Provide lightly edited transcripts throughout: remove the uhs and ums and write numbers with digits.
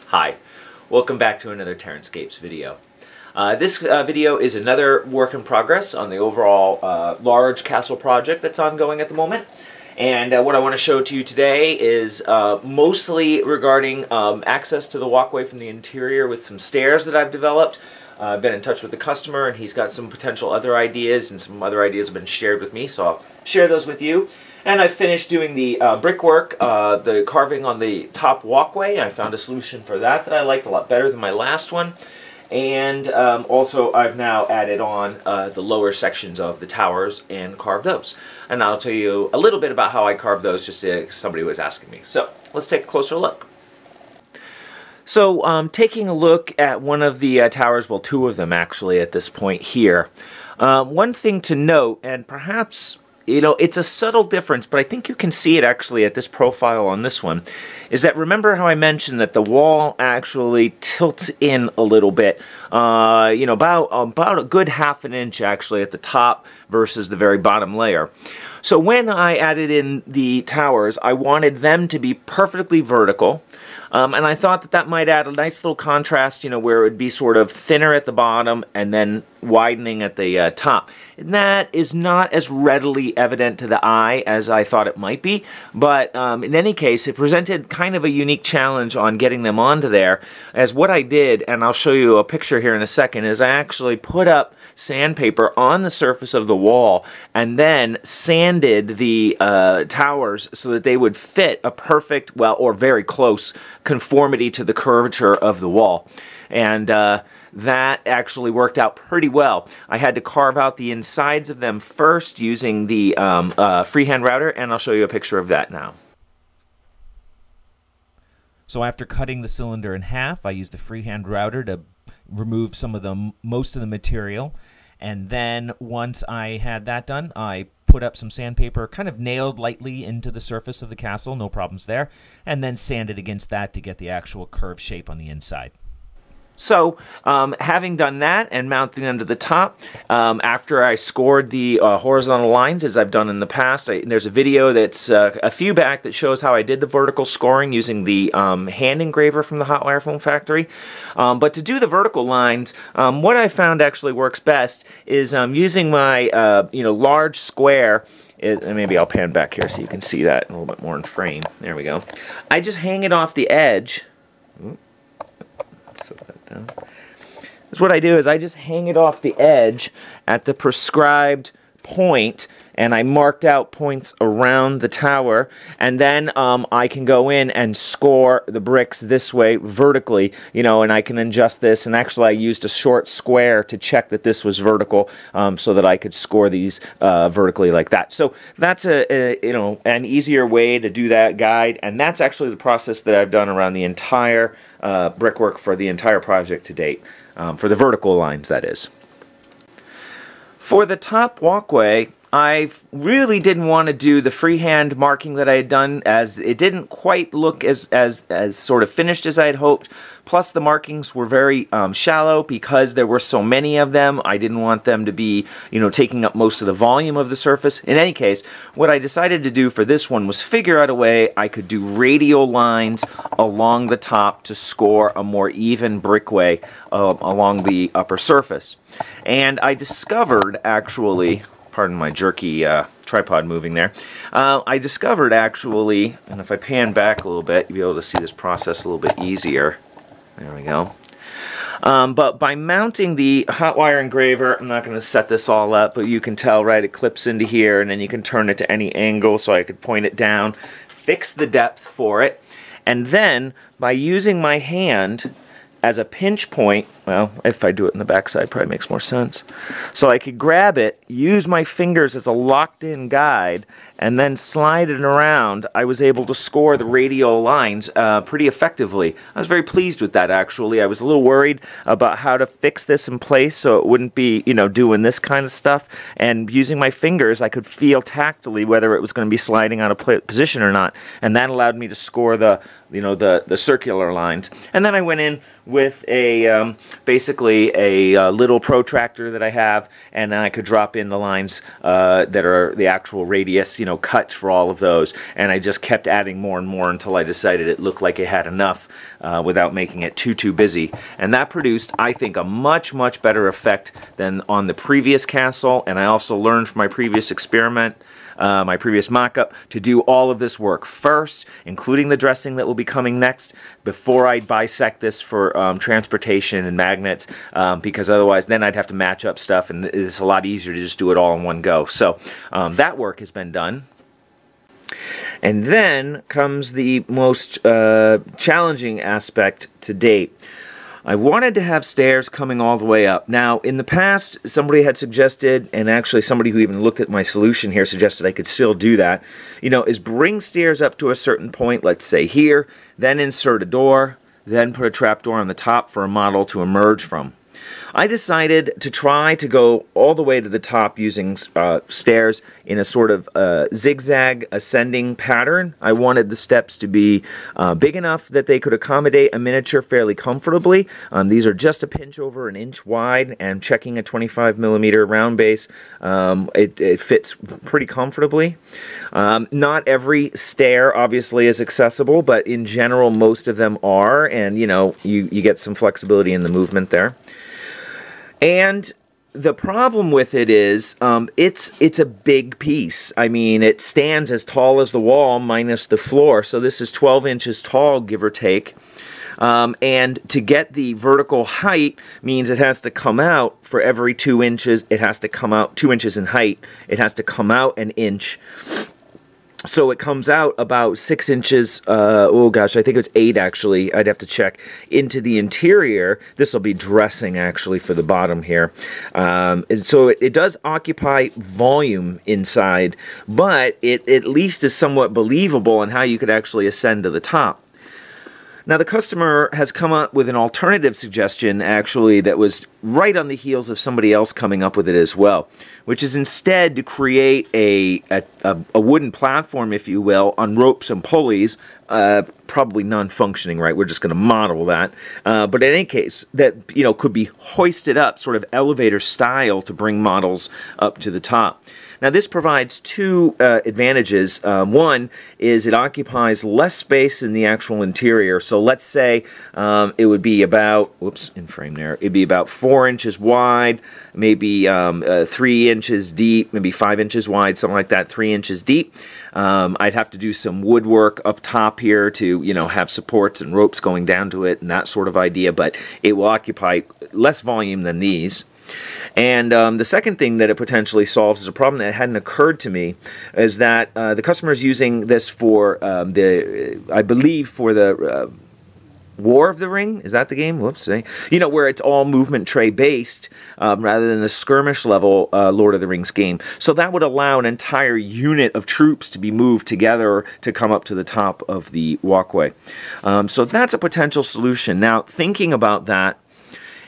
Hi, welcome back to another TerranScapes video. This video is another work in progress on the overall large castle project that's ongoing at the moment. And what I want to show to you today is mostly regarding access to the walkway from the interior with some stairs that I've developed. I've been in touch with the customer and he's got some potential other ideas, and some other ideas have been shared with me, so I'll share those with you. And I finished doing the brickwork, the carving on the top walkway, and I found a solution for that I liked a lot better than my last one. And also I've now added on the lower sections of the towers and carved those. And I'll tell you a little bit about how I carved those, just to, somebody was asking me. So let's take a closer look. So taking a look at one of the towers, well, two of them actually at this point here. One thing to note, and perhaps, you know, it's a subtle difference, but I think you can see it actually at this profile on this one, is that remember how I mentioned that the wall actually tilts in a little bit, you know, about a good ½ an inch actually at the top versus the very bottom layer. So when I added in the towers, I wanted them to be perfectly vertical. And I thought that that might add a nice little contrast, you know, where it would be sort of thinner at the bottom and then widening at the top. And that is not as readily evident to the eye as I thought it might be, but in any case, it presented kind of a unique challenge on getting them onto there, as what I did, and I'll show you a picture here in a second, is I actually put up sandpaper on the surface of the wall and then sanded the towers so that they would fit a perfect, well, or very close conformity to the curvature of the wall. And that actually worked out pretty well. I had to carve out the insides of them first using the freehand router, and I'll show you a picture of that now. So after cutting the cylinder in half, I used the freehand router to remove most of the material, and then once I had that done, I put up some sandpaper, kind of nailed lightly into the surface of the castle, no problems there, and then sanded against that to get the actual curved shape on the inside. So, having done that and mounting them to the top, after I scored the horizontal lines, as I've done in the past, there's a video that's a few back that shows how I did the vertical scoring using the hand engraver from the hot wire foam factory. But to do the vertical lines, what I found actually works best is using my you know, large square. And maybe I'll pan back here so you can see that a little bit more in frame. There we go. I just hang it off the edge. Set that down. That's what I do, is I just hang it off the edge at the prescribed point, and I marked out points around the tower, and then I can go in and score the bricks this way vertically, you know, and I can adjust this, and actually I used a short square to check that this was vertical, so that I could score these vertically like that. So that's you know, an easier way to do that guide, and that's actually the process that I've done around the entire brickwork for the entire project to date, for the vertical lines, that is. For the top walkway, I really didn't want to do the freehand marking that I had done, as it didn't quite look as sort of finished as I had hoped. Plus the markings were very shallow because there were so many of them. I didn't want them to be, you know, taking up most of the volume of the surface. In any case, what I decided to do for this one was figure out a way I could do radial lines along the top to score a more even brickway along the upper surface. And I discovered, actually, pardon my jerky tripod moving there, I discovered actually, and if I pan back a little bit, you'll be able to see this process a little bit easier. There we go. But by mounting the hot wire engraver, I'm not going to set this all up, but you can tell, right, it clips into here, and then you can turn it to any angle so I could point it down, fix the depth for it, and then by using my hand as a pinch point, well, if I do it in the backside, probably makes more sense. So I could grab it, use my fingers as a locked-in guide, and then slide it around. I was able to score the radial lines pretty effectively. I was very pleased with that, actually. I was a little worried about how to fix this in place so it wouldn't be, you know, doing this kind of stuff. And using my fingers, I could feel tactily whether it was going to be sliding out of position or not. And that allowed me to score the, you know, the circular lines. And then I went in with a basically a little protractor that I have, and then I could drop in the lines that are the actual radius, cut for all of those. And I just kept adding more and more until I decided it looked like it had enough without making it too busy. And that produced, I think, a much better effect than on the previous castle. And I also learned from my previous experiment, my previous mock-up, to do all of this work first, including the dressing that will be coming next, before I bisect this for transportation and magnets, because otherwise then I'd have to match up stuff, and it's a lot easier to just do it all in one go. So that work has been done. And then comes the most challenging aspect to date. I wanted to have stairs coming all the way up. Now, in the past, somebody had suggested, and actually somebody who even looked at my solution here suggested I could still do that, is bring stairs up to a certain point, let's say here, then insert a door, then put a trapdoor on the top for a model to emerge from. I decided to try to go all the way to the top using stairs in a sort of zigzag ascending pattern. I wanted the steps to be big enough that they could accommodate a miniature fairly comfortably. These are just a pinch over an inch wide, and checking a 25mm round base, it fits pretty comfortably. Not every stair obviously is accessible, but in general most of them are, and you get some flexibility in the movement there. And the problem with it is it's a big piece. I mean, it stands as tall as the wall minus the floor, so this is 12 inches tall, give or take. And to get the vertical height means it has to come out for every 2 inches. It has to come out 2 inches in height. It has to come out an inch. So it comes out about 6 inches, oh gosh, I think it's 8 actually, I'd have to check, into the interior. This will be dressing actually for the bottom here. So it does occupy volume inside, but it at least is somewhat believable in how you could actually ascend to the top. Now, the customer has come up with an alternative suggestion, actually, that was right on the heels of somebody else coming up with it as well, which is instead to create a wooden platform, if you will, on ropes and pulleys, probably non-functioning, right? We're just going to model that. But in any case, that, could be hoisted up, sort of elevator style, to bring models up to the top. Now, this provides two advantages. One is it occupies less space in the actual interior. So let's say it would be about, whoops, in frame there, it'd be about 4 inches wide, maybe 3 inches deep, maybe 5 inches wide, something like that, 3 inches deep. I'd have to do some woodwork up top here to, have supports and ropes going down to it and that sort of idea, but it will occupy less volume than these. And the second thing that it potentially solves is a problem that hadn't occurred to me, is that the customer is using this for I believe for the War of the Ring. Is that the game? Whoops. Where it's all movement tray based rather than the skirmish level Lord of the Rings game. So that would allow an entire unit of troops to be moved together to come up to the top of the walkway. So that's a potential solution. Now, thinking about that,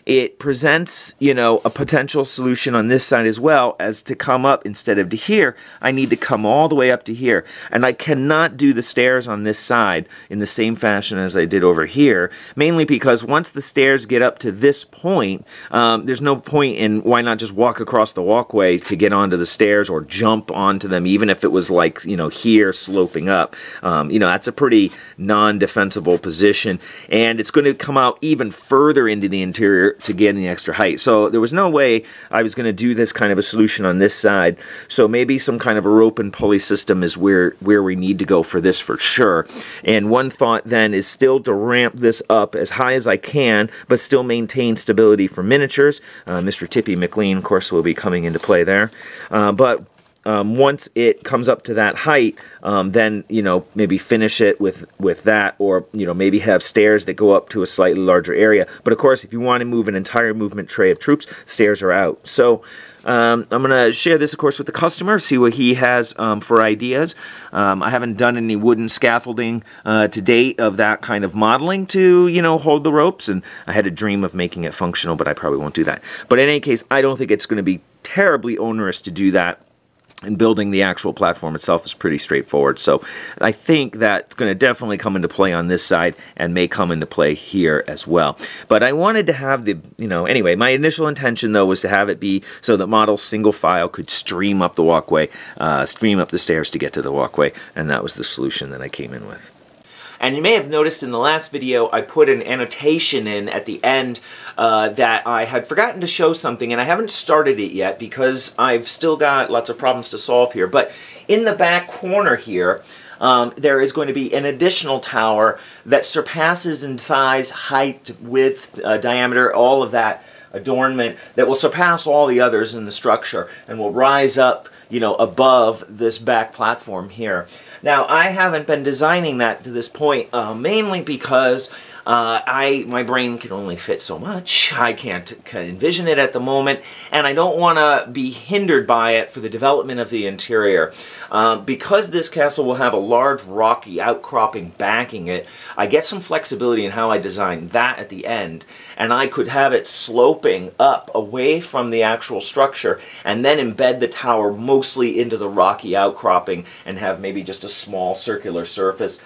it presents, a potential solution on this side as well, as to come up instead of to here, I need to come all the way up to here. And I cannot do the stairs on this side in the same fashion as I did over here, mainly because once the stairs get up to this point, there's no point in why not just walk across the walkway to get onto the stairs or jump onto them, even if it was like, here sloping up. That's a pretty non-defensible position, and it's going to come out even further into the interior to gain the extra height. So there was no way I was going to do this kind of a solution on this side. So maybe some kind of a rope and pulley system is where we need to go for this for sure. And one thought then is still to ramp this up as high as I can, but still maintain stability for miniatures. Mr. Tippy McLean, of course, will be coming into play there. But once it comes up to that height, then, maybe finish it with that, or, maybe have stairs that go up to a slightly larger area. But of course, if you want to move an entire movement tray of troops, stairs are out. So I'm going to share this, of course, with the customer, see what he has for ideas. I haven't done any wooden scaffolding to date of that kind of modeling to, hold the ropes, and I had a dream of making it functional, but I probably won't do that. But in any case, I don't think it's going to be terribly onerous to do that. And building the actual platform itself is pretty straightforward. So I think that's going to definitely come into play on this side and may come into play here as well. But I wanted to have the, anyway, my initial intention though was to have it be so that models single file could stream up the walkway, stream up the stairs to get to the walkway. And that was the solution that I came in with. And you may have noticed in the last video I put an annotation in at the end that I had forgotten to show something, and I haven't started it yet because I've still got lots of problems to solve here. But in the back corner here, there is going to be an additional tower that surpasses in size, height, width, diameter, all of that adornment, that will surpass all the others in the structure and will rise up, above this back platform here. Now, I haven't been designing that to this point, mainly because my brain can only fit so much. I can't envision it at the moment, and I don't want to be hindered by it for the development of the interior. Because this castle will have a large rocky outcropping backing it, I get some flexibility in how I design that at the end, and I could have it sloping up away from the actual structure and then embed the tower mostly into the rocky outcropping and have maybe just a small circular surface,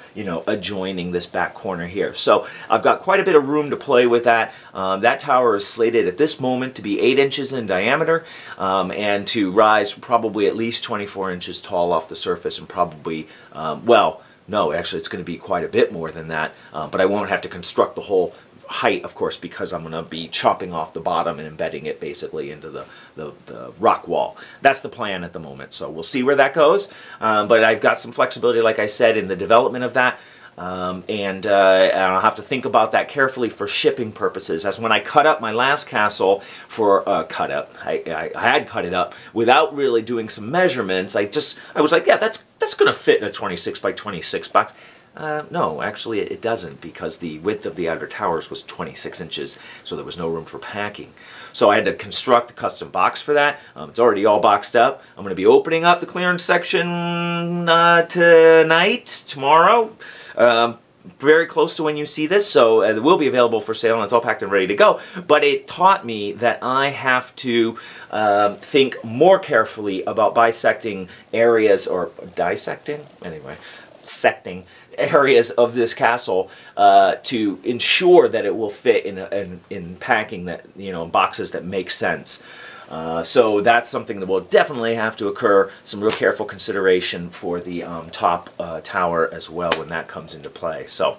adjoining this back corner here. So I've got quite a bit of room to play with that. That tower is slated at this moment to be 8 inches in diameter and to rise probably at least 24 inches tall off the surface, and probably, well, no, actually it's going to be quite a bit more than that, but I won't have to construct the whole height, of course, because I'm going to be chopping off the bottom and embedding it basically into the rock wall. That's the plan at the moment, so we'll see where that goes, but I've got some flexibility, like I said, in the development of that. And I'll have to think about that carefully for shipping purposes, as when I cut up my last castle for I had cut it up without really doing some measurements. I was like, yeah, that's going to fit in a 26 by 26 box. No, actually it doesn't, because the width of the outer towers was 26 inches, so there was no room for packing. So I had to construct a custom box for that. It's already all boxed up. I'm going to be opening up the clearance section tomorrow. Very close to when you see this, so it will be available for sale and it's all packed and ready to go. But it taught me that I have to think more carefully about bisecting areas, or dissecting? Anyway, secting areas of this castle to ensure that it will fit in packing that, boxes that make sense. So that's something that will definitely have to occur, some real careful consideration for the top tower as well when that comes into play. So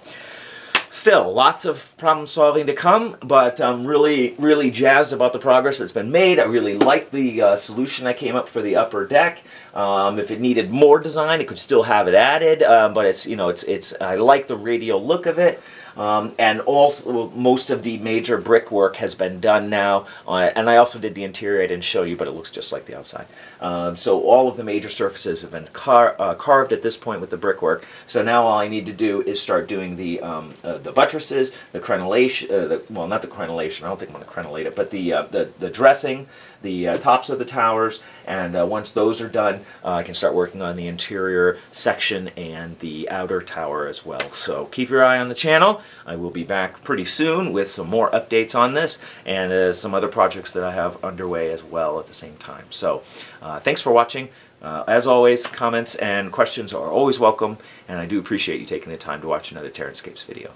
still, lots of problem solving to come, but I'm really, really jazzed about the progress that's been made. I really like the solution I came up for the upper deck. If it needed more design, it could still have it added, but I like the radial look of it. And also, most of the major brickwork has been done now, and I also did the interior. I didn't show you, but it looks just like the outside. So all of the major surfaces have been carved at this point with the brickwork. So now all I need to do is start doing the buttresses, the crenellation, well, not the crenellation, I don't think I'm going to crenellate it, but the dressing, the tops of the towers, and once those are done, I can start working on the interior section and the outer tower as well. So keep your eye on the channel. I will be back pretty soon with some more updates on this and some other projects that I have underway as well at the same time. So thanks for watching. As always, comments and questions are always welcome, and I do appreciate you taking the time to watch another TerranScapes video.